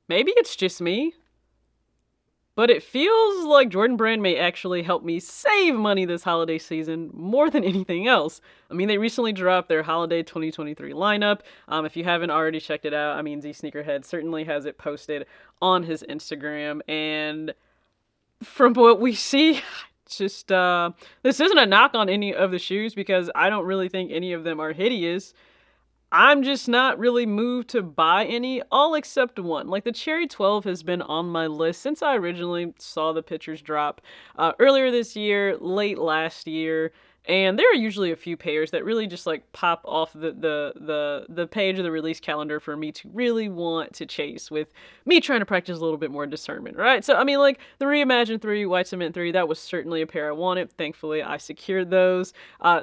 maybe it's just me, but it feels like Jordan Brand may actually help me save money this holiday season more than anything else. I mean, they recently dropped their holiday 2023 lineup. If you haven't already checked it out, I mean, Z Sneakerhead certainly has it posted on his Instagram. And from what we see, just this isn't a knock on any of the shoes because I don't really think any of them are hideous. I'm just not really moved to buy any, all except one. Like the Cherry 12 has been on my list since I originally saw the pictures drop earlier this year, late last year. And there are usually a few pairs that really just like pop off the page of the release calendar for me to really want to chase, with me trying to practice a little bit more discernment, right? So I mean, like the Reimagined 3, White Cement 3, that was certainly a pair I wanted. Thankfully, I secured those.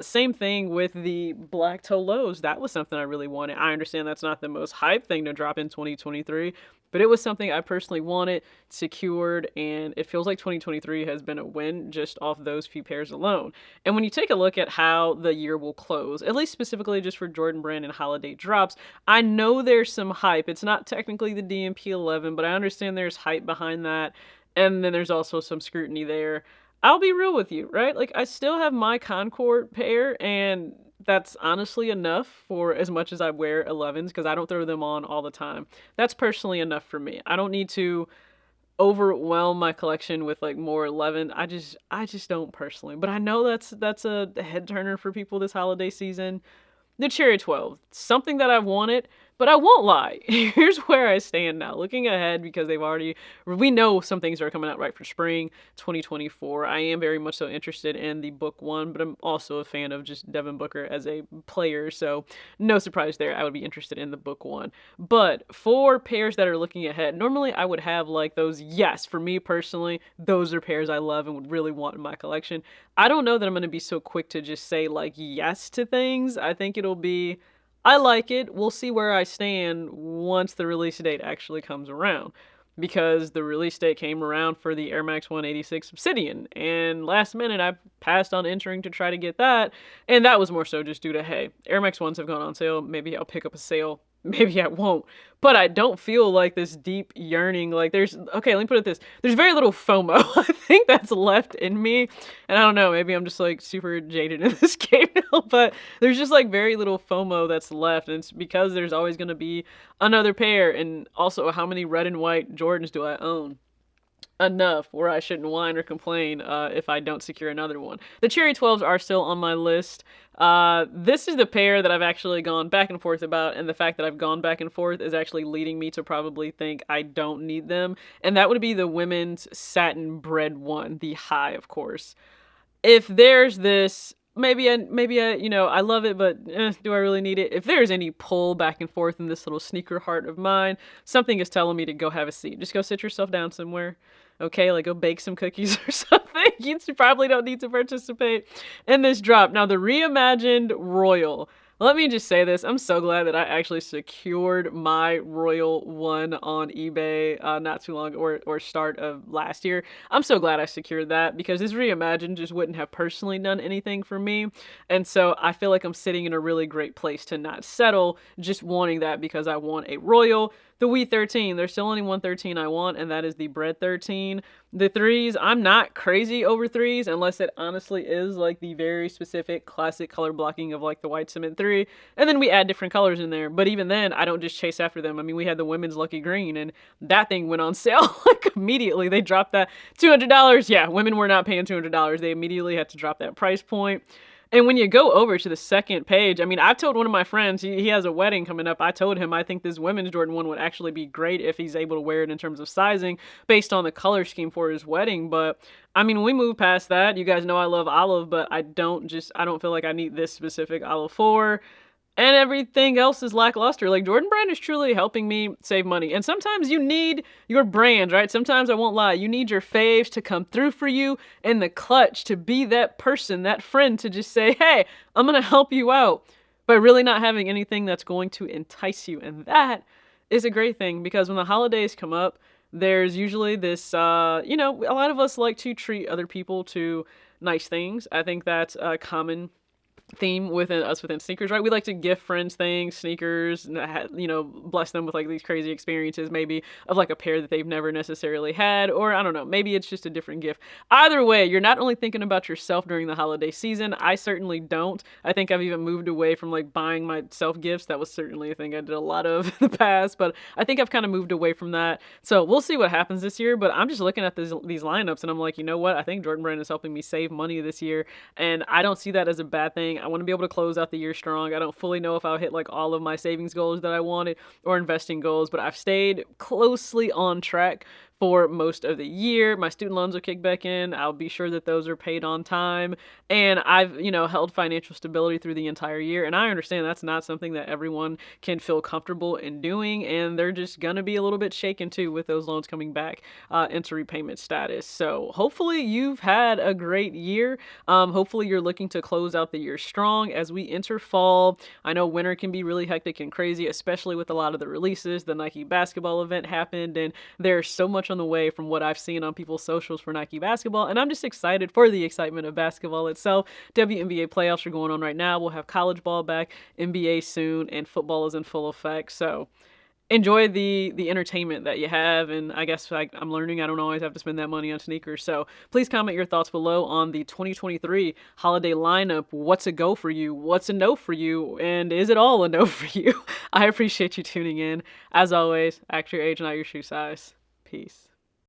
Same thing with the Black Toe Lows. That was something I really wanted. I understand that's not the most hype thing to drop in 2023, but it was something I personally wanted, secured, and it feels like 2023 has been a win just off those few pairs alone. And when you take a look at how the year will close, at least specifically just for Jordan Brand and holiday drops, I know there's some hype. It's not technically the DMP 11, but I understand there's hype behind that. And then there's also some scrutiny there. I'll be real with you, right? Like, I still have my Concord pair, and that's honestly enough for as much as I wear 11s because I don't throw them on all the time. That's personally enough for me. I don't need to overwhelm my collection with like more 11. I just don't personally. But I know that's a head turner for people this holiday season. The Cherry 12, something that I've wanted, but I won't lie. Here's where I stand now. Looking ahead, because we know some things are coming out right for spring 2024. I am very much so interested in the book one, but I'm also a fan of just Devin Booker as a player. So no surprise there. I would be interested in the book one. But for pairs that are looking ahead, normally I would have like those, yes, for me personally, those are pairs I love and would really want in my collection. I don't know that I'm going to be so quick to just say like yes to things. I think it'll be, I like it. We'll see where I stand once the release date actually comes around. Because the release date came around for the Air Max 186 Obsidian, and last minute I passed on entering to try to get that, and that was more so just due to, hey, Air Max 1s have gone on sale, maybe I'll pick up a sale, maybe I won't. But I don't feel like this deep yearning, like okay, let me put it this, there's very little FOMO. I think that's left in me, and I don't know, maybe I'm just like super jaded in this game now, but there's just like very little FOMO that's left, and it's because there's always going to be another pair. And also, how many red and white Jordans do I own? Enough where I shouldn't whine or complain if I don't secure another one. The Cherry 12s are still on my list. This is the pair that I've actually gone back and forth about, and the fact that I've gone back and forth is actually leading me to probably think I don't need them, and that would be the women's Satin Bred one, the high, of course. If there's this, maybe I, I love it, but do I really need it? If there's any pull back and forth in this little sneaker heart of mine, something is telling me to go have a seat. Just go sit yourself down somewhere. Okay, like go bake some cookies or something. You probably don't need to participate in this drop. Now, the Reimagined Royal. Let me just say this. I'm so glad that I actually secured my Royal one on eBay not too long, or start of last year. I'm so glad I secured that because this Reimagined just wouldn't have personally done anything for me. And so I feel like I'm sitting in a really great place to not settle just wanting that because I want a Royal. The Wii 13, there's still only one 13 I want, and that is the Bred 13. The threes, I'm not crazy over threes unless it honestly is like the very specific classic color blocking of like the White Cement 3. And then we add different colors in there. But even then, I don't just chase after them. I mean, we had the women's Lucky Green, and that thing went on sale like immediately. They dropped that $200. Yeah, women were not paying $200. They immediately had to drop that price point. And when you go over to the second page, I mean, I've told one of my friends, he has a wedding coming up. I told him I think this women's Jordan 1 would actually be great if he's able to wear it in terms of sizing based on the color scheme for his wedding. But I mean, we move past that. You guys know I love olive, but I don't feel like I need this specific olive 4. And everything else is lackluster. Like, Jordan Brand is truly helping me save money. And sometimes you need your brand, right? Sometimes, I won't lie, you need your faves to come through for you in the clutch, to be that person, that friend, to just say, hey, I'm going to help you out, by really not having anything that's going to entice you. And that is a great thing, because when the holidays come up, there's usually this, a lot of us like to treat other people to nice things. I think that's common theme within us within sneakers, right? We like to gift friends things, sneakers, and bless them with like these crazy experiences, maybe of like a pair that they've never necessarily had, or I don't know, maybe it's just a different gift. Either way, you're not only thinking about yourself during the holiday season. I certainly don't. I think I've even moved away from like buying myself gifts. That was certainly a thing I did a lot of in the past, but I think I've kind of moved away from that. So we'll see what happens this year. But I'm just looking at these lineups and I'm like, you know what? I think Jordan Brand is helping me save money this year, and I don't see that as a bad thing. I want to be able to close out the year strong. I don't fully know if I'll hit like all of my savings goals that I wanted or investing goals, but I've stayed closely on track for most of the year. My student loans will kick back in. I'll be sure that those are paid on time. And I've, held financial stability through the entire year. And I understand that's not something that everyone can feel comfortable in doing. And they're just going to be a little bit shaken too with those loans coming back into repayment status. So hopefully you've had a great year. Hopefully you're looking to close out the year strong as we enter fall. I know winter can be really hectic and crazy, especially with a lot of the releases. The Nike basketball event happened, and there's so much on the way from what I've seen on people's socials for Nike basketball, and I'm just excited for the excitement of basketball itself. WNBA playoffs are going on right now. We'll have college ball back, NBA soon, and football is in full effect. So enjoy the entertainment that you have, and I guess I'm learning I don't always have to spend that money on sneakers. So please comment your thoughts below on the 2023 holiday lineup. What's a go for you? What's a no for you? And is it all a no for you? I appreciate you tuning in. As always, act your age, not your shoe size. Peace.